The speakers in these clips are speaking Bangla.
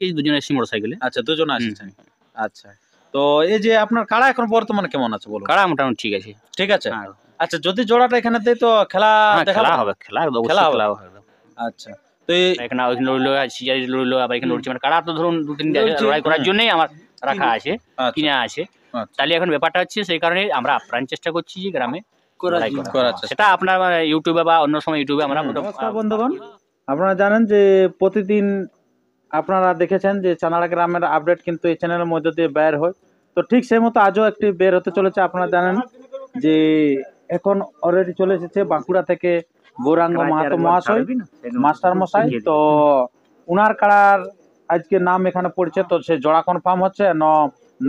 এই দুজনে এসেছি মোটরসাইকেলে। আচ্ছা, দুজন আসছেন। আচ্ছা, তো এই যে আপনার কাড়া এখন বর্তমানে কেমন আছে বলুন? কাড়া মোটামুটি ঠিক আছে। ঠিক আছে। আচ্ছা, যদি জোড়াটা এখানে দেই তো খেলা খেলা হবে, খেলা অবশ্যই খেলা হবে। আচ্ছা, তো এখানে ওইখানে লড়লো, সিজারি লড়লো, আবার এখানে লড়ছে, মানে কাড়া তো ধরুন 2-3টা লড়াই করার জন্যই আমার রাখা আছে, কিনে আছে। তাহলে এখন ব্যাপারটা হচ্ছে সেই কারণে আমরা আপ্রাণ চেষ্টা করছি যে গ্রামে লড়াই করা। সেটা আপনার ইউটিউবে বা অন্য সময় ইউটিউবে আমরা। নমস্কার বন্ধুগণ, আপনারা জানেন যে প্রতিদিন আপনারা দেখেছেন যে চানাড়া গ্রামের আপডেট কিন্তু এই চ্যানেলের মধ্যে দিয়ে বের হয়। তো ঠিক সেই মতো আজও একটি বের হতে চলেছে। আপনারা জানেন যে এখন অলরেডি চলে এসেছে বাঁকুড়া থেকে গৌরাঙ্গ মাহাতো মহাশয়, মাস্টার মশাই। তো উনার কাড়ার আজকে নাম এখানে পড়ছে, তো সে জোড়া কনফার্ম হচ্ছে না,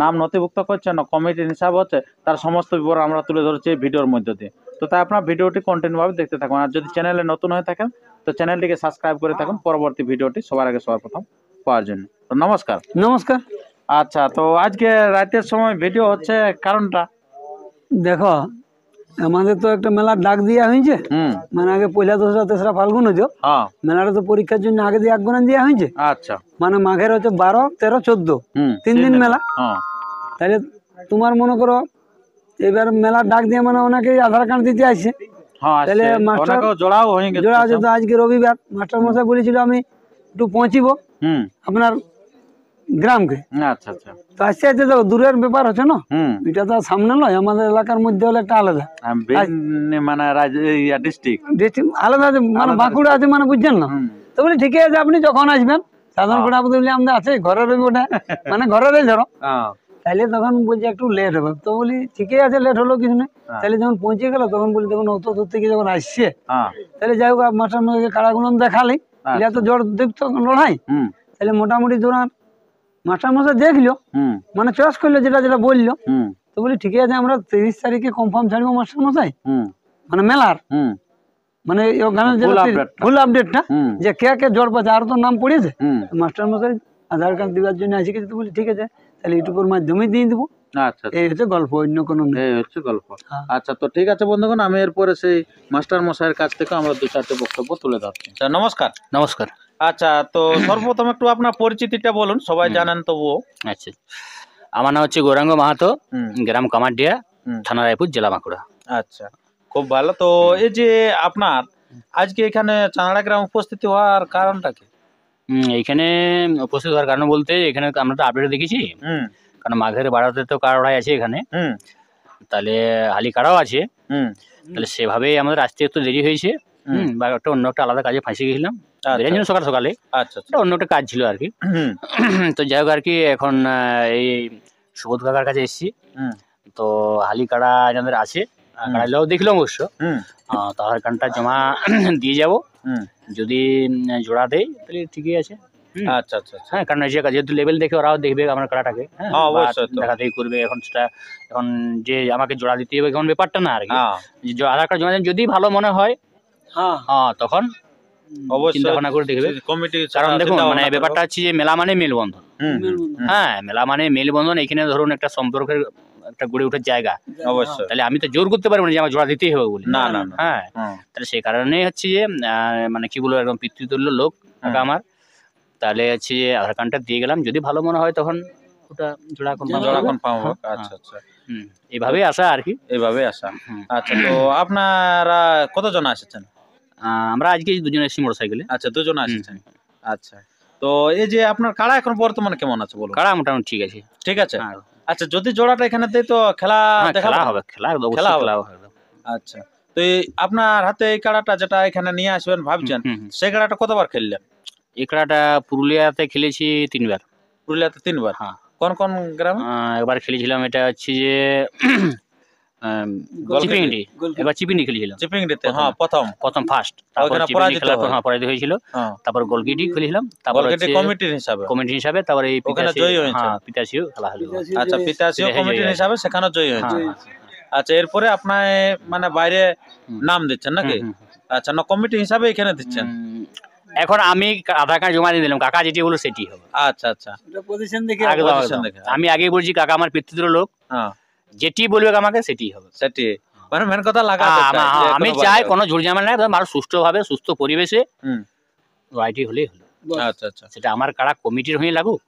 নাম নথিভুক্ত করছে না, কমিটির হিসাব হচ্ছে, তার সমস্ত বিবরণ আমরা তুলে ধরছি এই ভিডিওর মধ্যে দিয়ে। তো তাই আপনার ভিডিওটি কন্টিনিউ ভাবে দেখতে থাকুন। আর যদি চ্যানেলে নতুন হয়ে থাকেন তো চ্যানেলটিকে সাবস্ক্রাইব করে থাকুন পরবর্তী ভিডিওটি সবার আগে সবার প্রথম পাওয়ার জন্য। তো নমস্কার। নমস্কার। আচ্ছা, তো আজকে রাতের সময় ভিডিও হচ্ছে কারণটা? দেখো, আমাদের তো একটা মেলার ডাক দেওয়া হয়েছে, মানে আগে পয়লা দোসরা তেসরা ফাল্গুন হচ্ছে, মেলাটা তো পরীক্ষার জন্য আগে দিয়ে 1 গুণ দেওয়া হয়েছে। আচ্ছা, মানে মাঘের হচ্ছে 12, 13, 14 3 দিন মেলা। তাহলে তোমার মনে করো এবার মেলার ডাক দিয়ে মানে অনেকেই আধার কার্ড দিতে আসছে। তাহলে মাস্টার জোড়াও আছে। তো আজকে রবিবার, মাস্টার মশাই বলেছিল আমি একটু পৌঁছিব আপনার গ্রামকে। আচ্ছা আচ্ছা, তো আস্তে আস্তে দেখো দূরের ব্যাপার হচ্ছে না, এটা তো সামনে নয়, আমাদের এলাকার মধ্যে হলে একটা আলাদা, মানে ডিস্ট্রিক্ট আলাদা আছে, মানে বাঁকুড়া আছে, মানে বুঝছেন না। তো বলি ঠিক আছে, আপনি যখন আসবেন সাধারণ কোটা বলে আমাদের আছে ঘরের ওটা, মানে ঘরেরই ধরো। তাইলে তখন বলছে একটু লেট হবে। তো বলি ঠিকই আছে, লেট হলো কিছু নেই। তাহলে যখন পৌঁছে গেল তখন বলি তখন অত দূর থেকে যখন আসছে, তাহলে যাই হোক মাস্টার মশাইকে কাড়াগুলো দেখালি, এত জোর দেখতো লড়াই। তাহলে মোটামুটি ধরান মাস্টার মশাই দেখলো, মানে চয়েস করলো যেটা যেটা বললো। তো বলি ঠিক আছে, আমরা 30 তারিখে কনফার্ম ছাড়বো মাস্টার মশাই, মানে মেলার, মানে ফুল আপডেটটা যে কে কে জোর পাচ্ছে, আর তো নাম পড়েছে। মাস্টার মশাই আধার কার্ড দেওয়ার জন্য আসে গেছে। তো বলি ঠিক আছে, তাহলে ইউটিউবের মাধ্যমে দিয়ে দেবো। এই হচ্ছে গল্প, অন্য কোনো এই হচ্ছে গল্প। আচ্ছা, তো ঠিক আছে বন্ধুগণ, আমি এরপরে সেই মাস্টার মশাইয়ের কাছ থেকে আমরা 2-4টে বক্তব্য তুলে ধরছি। নমস্কার। নমস্কার। আচ্ছা, তো সর্বপ্রথম একটু আপনার পরিচিতিটা বলুন, সবাই জানেন তবুও। আচ্ছা, আমার নাম হচ্ছে গৌরাঙ্গ মাহাতো, গ্রাম কামারডিয়া, থানা রায়পুর, জেলা বাঁকুড়া। আচ্ছা, খুব ভালো। তো এই যে আপনার আজকে এখানে চানাড়া গ্রাম উপস্থিত হওয়ার কারণটা কি? এইখানে উপস্থিত হওয়ার কারণ বলতে এখানে আমরা তো আপডেট দেখেছি, কারণ মাঘের 12তে তো কাড়াই আছে এখানে, তাহলে হালি কাড়াও আছে। তাহলে সেভাবেই আমাদের আসতে একটু দেরি হয়েছে, বা একটা অন্য একটা আলাদা কাজে ফাঁসে গেছিলাম সকাল সকালে। আচ্ছা, অন্য একটা কাজ ছিল আর কি। তো যাই হোক আর কি, এখন এই সুবোধ কাকার কাছে এসেছি। তো হালি কাড়া আমাদের আছে, কাড়াইলেও দেখলাম অবশ্য। তো আধার কার্ডটা জমা দিয়ে যাব, যদি জোড়া দেয় তাহলে ঠিকই আছে। আচ্ছা আচ্ছা, হ্যাঁ, কারণ যেহেতু লেভেল দেখে ওরাও দেখবে আমার কাড়াটাকে, দেখাদেখি করবে। এখন সেটা এখন যে আমাকে জোড়া দিতে হবে এখন ব্যাপারটা না আর কি। আধার কার্ড জমা দেন, যদি ভালো মনে হয় তখন চিন্তা ভাবনা করে দেখবে কমিটি। কারণ দেখুন, মানে ব্যাপারটা হচ্ছে যে মেলা মানে মেলবন্ধন। হ্যাঁ, মেলা মানে মেলবন্ধন। এখানে ধরুন একটা সম্পর্কের একটা গড়ে ওঠার জায়গা। অবশ্যই। তাহলে আমি তো জোর করতে পারবো না যে আমার জোড়া দিতেই হবে বলে। না না, হ্যাঁ। তাহলে সেই কারণেই হচ্ছে যে মানে কি বলবো, একদম পিতৃতুল্য লোক আমার। তাহলে হচ্ছে যে আধার কার্ডটা দিয়ে গেলাম, যদি ভালো মনে হয় তখন ওটা জোড়া কনফার্ম হোক। আচ্ছা আচ্ছা, এইভাবেই আসা আর কি, এইভাবে আসা। আচ্ছা, তো আপনারা কতজন এসেছেন? আমরা আজকে দুজন এসেছি মোটরসাইকেলে। আচ্ছা, দুজন এসেছেন। আচ্ছা, তো এই যে আপনার কাড়া এখন বর্তমানে কেমন আছে বলুন? কাড়া মোটামুটি ঠিক আছে। ঠিক আছে। আচ্ছা, যদি জোড়াটা এখানে দেই তো খেলা হবে? খেলা হবে। আচ্ছা, তো আপনার হাতে এই কাড়াটা যেটা এখানে নিয়ে আসবেন ভাবছেন, সেই কাড়াটা কতবার খেললেন? এই কাড়াটা পুরুলিয়াতে খেলেছি 3 বার। পুরুলিয়াতে 3 বার? হ্যাঁ। কোন কোন গ্রামে? একবার খেলেছিলাম, এটা হচ্ছে যে চিপিংডি। এবার চিপিংডি খেলেছিলাম। চিপিংডিতে, হ্যাঁ, প্রথম ফার্স্ট। তারপর পরাজিত হয়েছিল। তারপর গোলকিটি খেলেছিলাম, তারপর কমিটির হিসাবে, তারপর এই ওখানে জয়ী হয়েছে। হ্যাঁ, পিতাশিও খেলা হলো। আচ্ছা, পিতাশিও কমিটির হিসাবে সেখানে জয়ী হয়েছে। আচ্ছা, এরপরে আপনার মানে বাইরে নাম দিচ্ছেন নাকি? আচ্ছা, না কমিটি হিসাবে এখানে দিচ্ছেন? এখন আমি আধার কার্ড জমা দিয়ে দিলাম, কাকা যেটি বলো সেটি হবে। আচ্ছা আচ্ছা, পজিশন দেখে আমি আগেই বলছি, কাকা আমার পিতৃতুল্য লোক, যেটি বলবে আমাকে সেটি হবে। সেটি মানে মেন কথা লাগা। আমি চাই কোনো ঝুট ঝামেলা নাই, ভালো সুষ্ঠুভাবে সুস্থ পরিবেশে রাইটি হলেই হলো। আচ্ছা আচ্ছা সেটা আমার কাড়া কমিটির হয়ে লাগুক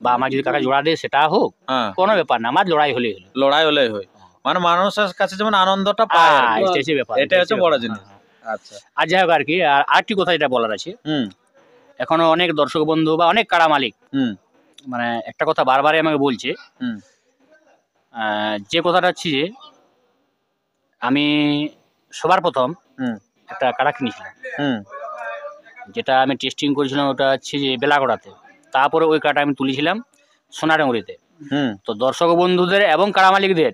বা আমার যদি কাকা জোড়া দেয় সেটা হোক, কোনো ব্যাপার না, আমার লড়াই হলেই হলো। লড়াই হলেই হয়, মানে মানুষের কাছে যেমন আনন্দটা পায় আর কি। এটাই ব্যাপার, এটাই হচ্ছে বড় জিনিস। আচ্ছা, আর যাই হোক আর কি, আর আরেকটি কথা যেটা বলার আছে, এখনো অনেক দর্শক বন্ধু বা অনেক কাড়া মালিক মানে একটা কথা বারবারই আমাকে বলছে, যে কথাটা হচ্ছে যে আমি সবার প্রথম একটা কাড়া কিনেছিলাম, যেটা আমি টেস্টিং করেছিলাম, ওটা হচ্ছে যে বেলাগড়াতে। তারপরে ওই কাড়াটা আমি তুলেছিলাম সোনাডাঙ্গুরিতে। তো দর্শক বন্ধুদের এবং কাড়া মালিকদের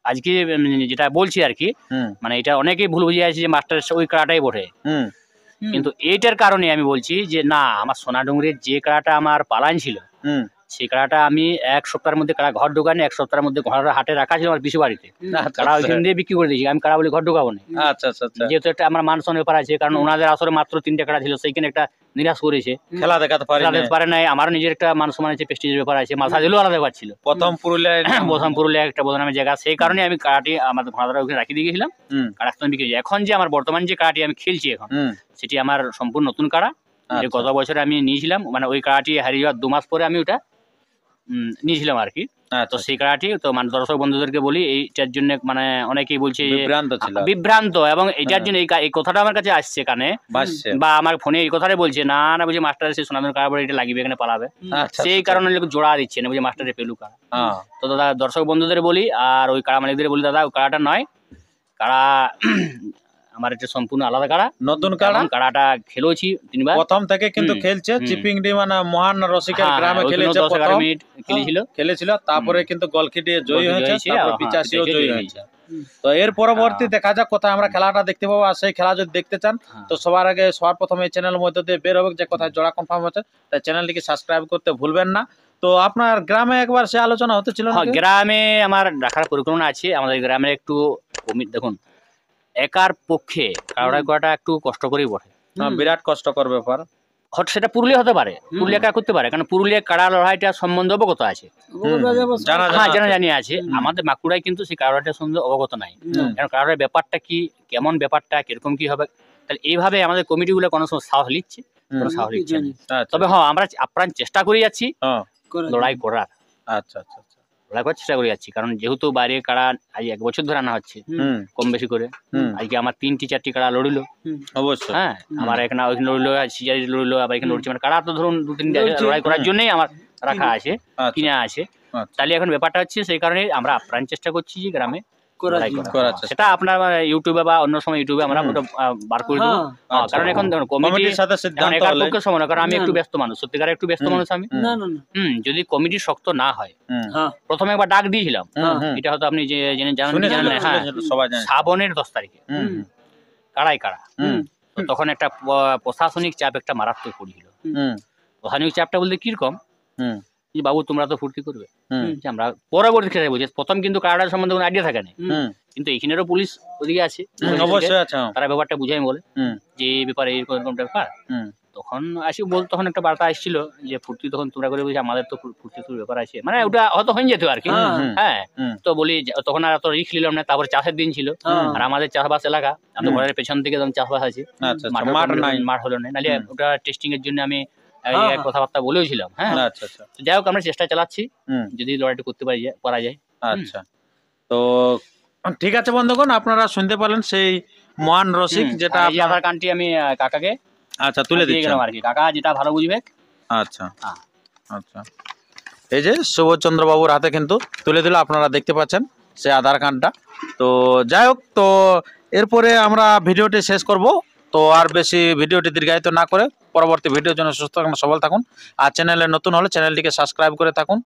আজকে যেটা বলছি আর কি, মানে এটা অনেকেই ভুল বুঝে আছে যে মাস্টার ওই কাড়াটাই বটে, কিন্তু এইটার কারণে আমি বলছি যে না, আমার সোনাডুঙ্গরির যে কাড়াটা আমার পালান ছিল, সেই কাড়াটা আমি এক সপ্তাহের মধ্যে কাড়া ঘর ঢোকানি, এক সপ্তাহের মধ্যে ঘরের হাটে রাখা ছিল আমার পিছু বাড়িতে, কাড়া ওইখান দিয়ে বিক্রি করে দিয়েছি। আমি কাড়া বলি ঘর ঢোকাবো না, যেহেতু একটা আমার মান সম্মান ব্যাপার আছে, কারণ ওনাদের আসলে মাত্র 3টে কাড়া ছিল, সেইখানে একটা নিরাশ করেছে, খেলা দেখাতে পারে নাই। আমারও নিজের একটা মান সম্মান আছে, প্রেস্টিজের ব্যাপার আছে, মাথা দিলেও আলাদা ব্যাপার ছিল, প্রথম পুরুলিয়া একটা বদনামের জায়গা, সেই কারণে আমি কাড়াটি আমাদের ঘোড়াদারা ওখানে রাখি দিয়ে গেছিলাম, কাড়া বিক্রি। এখন যে আমার বর্তমান যে কাড়াটি আমি খেলছি এখন, সেটি আমার সম্পূর্ণ নতুন কাড়া, গত বছরে আমি নিয়েছিলাম, মানে ওই কাড়াটি হারিয়ে যাওয়ার 2 মাস পরে আমি ওটা নিয়েছিলাম আর কি। তো সেই কাড়াটি তো মানে দর্শক বন্ধুদেরকে বলি, এইটার জন্য মানে অনেকেই বলছে বিভ্রান্ত, এবং এইটার জন্য এই কথাটা আমার কাছে আসছে কানে, বা আমার ফোনে এই কথাটাই বলছে, না না বুঝি মাস্টার এসে সোনাদের কাড়া বলে এটা লাগিবে, এখানে পালাবে, সেই কারণে লোক জোড়া দিচ্ছে না, বুঝি মাস্টারে পেলু কাড়া। তো দাদা দর্শক বন্ধুদের বলি আর ওই কাড়া মালিকদের বলি, দাদা ওই কাড়াটা নয়, কাড়া আমার এটা সম্পূর্ণ আলাদা কাড়া, নতুন কাড়া। কাড়াটা খেলেছি 3 বার, প্রথম থেকে কিন্তু খেলছে চিপিংডি, মানে মহান রসিকের গ্রামে খেলেছিল, তারপরে কিন্তু গলকিডি জয়ী হয়েছে, তারপর 85ও জয়ী হয়েছে। তো এর পরবর্তী দেখা যাক কোথায় আমরা খেলাটা দেখতে পাবো, আর সেই খেলা যদি দেখতে চান তো সবার প্রথমে এই চ্যানেলের মধ্যে দিয়ে বের হবে যে কোথায় জোড়া কনফার্ম হচ্ছে, তাই চ্যানেলটিকে সাবস্ক্রাইব করতে ভুলবেন না। তো আপনার গ্রামে একবার সে আলোচনা হতে ছিল, গ্রামে আমার রাখার পরিকল্পনা আছে। আমাদের গ্রামে একটু দেখুন, একার পক্ষে কাড়া করাটা একটু কষ্ট করেই বটে, বিরাট কষ্টকর ব্যাপার। সেটা পুরুলিয়া হতে পারে, পুরুলিয়া কারা করতে পারে, কারণ পুরুলিয়া কাড়া লড়াইটা সম্বন্ধে অবগত আছে, জানি আছে। আমাদের বাঁকুড়ায় কিন্তু সেই কাড়াটার সম্বন্ধে অবগত নাই, কারণ কাড়ার ব্যাপারটা কি, কেমন ব্যাপারটা, কিরকম কি হবে। তাহলে এইভাবে আমাদের কমিটিগুলো কোনো সময় সাহস নিচ্ছে, কোনো সাহস নিচ্ছে না। তবে হ্যাঁ, আমরা আপ্রাণ চেষ্টা করে যাচ্ছি লড়াই করার। আচ্ছা আচ্ছা, লড়াই করার চেষ্টা করে যাচ্ছি, কারণ যেহেতু বাইরে কাড়া আজ 1 বছর ধরে আনা হচ্ছে কম বেশি করে। আজকে আমার 3টি-4টি কাড়া লড়িল, অবশ্যই। হ্যাঁ, আমার এখানে ওইখানে লড়িল, সিজারি লড়িল, আবার এখানে লড়ছে, মানে কাড়া তো ধরুন 2-3টা লড়াই করার জন্যই আমার রাখা আছে, কিনা আছে। তাহলে এখন ব্যাপারটা হচ্ছে সেই কারণে আমরা আপ্রাণ চেষ্টা করছি যে গ্রামে সেটা আপনার ইউটিউবে বা অন্য সময় ইউটিউবে আমরা বার করে দেবো, কারণ এখন কমিটির সাথে একার পক্ষে সমান, কারণ আমি একটু ব্যস্ত মানুষ, সত্যিকার একটু ব্যস্ত মানুষ আমি। যদি কমিটি শক্ত না হয়, প্রথমে একবার ডাক দিয়েছিলাম, এটা হয়তো আপনি যে জানেন, হ্যাঁ, শ্রাবণের 10 তারিখে কাড়াই কাড়া, তখন একটা প্রশাসনিক চাপ একটা মারাত্মক পড়েছিল। প্রশাসনিক চাপটা বলতে কিরকম, যে বাবু তোমরা তো ফুর্তি করবে, আমরা পরবর্তী ক্ষেত্রে বুঝি, প্রথম কিন্তু কাড়াটার সম্বন্ধে কোনো আইডিয়া থাকে না, কিন্তু এখানেরও পুলিশ ওদিকে আছে, তারা ব্যাপারটা বুঝাই বলে যে এই ব্যাপারে এরকম ব্যাপার। তখন তখন একটা বার্তা আসছিল যে ফুর্তি তখন তোমরা করে বুঝি, আমাদের তো ফুর্তির ব্যাপার আছে, মানে ওটা হয়তো হয়ে যেত আর কি। হ্যাঁ, তো বলি তখন আর অত রিস্ক নিলাম না। তারপরে চাষের দিন ছিল, আর আমাদের চাষবাস এলাকা, ঘরের পেছন থেকে চাষবাস আছে, মাঠ হলো না, নাহলে ওটা টেস্টিং এর জন্য আমি কথাবার্তা বলেওছিলাম। হ্যাঁ, যাই হোক, আমরা চেষ্টা চালাচ্ছি যদি লড়াইটা করতে পারা যায়। আচ্ছা, তো ঠিক আছে বন্ধুগণ, আপনারা শুনতে পারলেন সেই মহান রসিক, যেটা আধার কার্ডটি আমি কাকাকে তুলে দিয়ে গেলাম আর কি, কাকা যেটা ভালো বুঝবে। আচ্ছা আচ্ছা, এই যে সুবোধচন্দ্র বাবুর হাতে কিন্তু তুলে দিল, আপনারা দেখতে পাচ্ছেন সেই আধার কার্ডটা। তো যাই হোক, তো এরপরে আমরা ভিডিওটি শেষ করব। তো আর বেশি ভিডিওটি দীর্ঘায়িত না করে পরবর্তী ভিডিওর জন্য সুস্থ থাকুন, সবল থাকুন, আর চ্যানেলে নতুন হলে চ্যানেলটিকে সাবস্ক্রাইব করে থাকুন।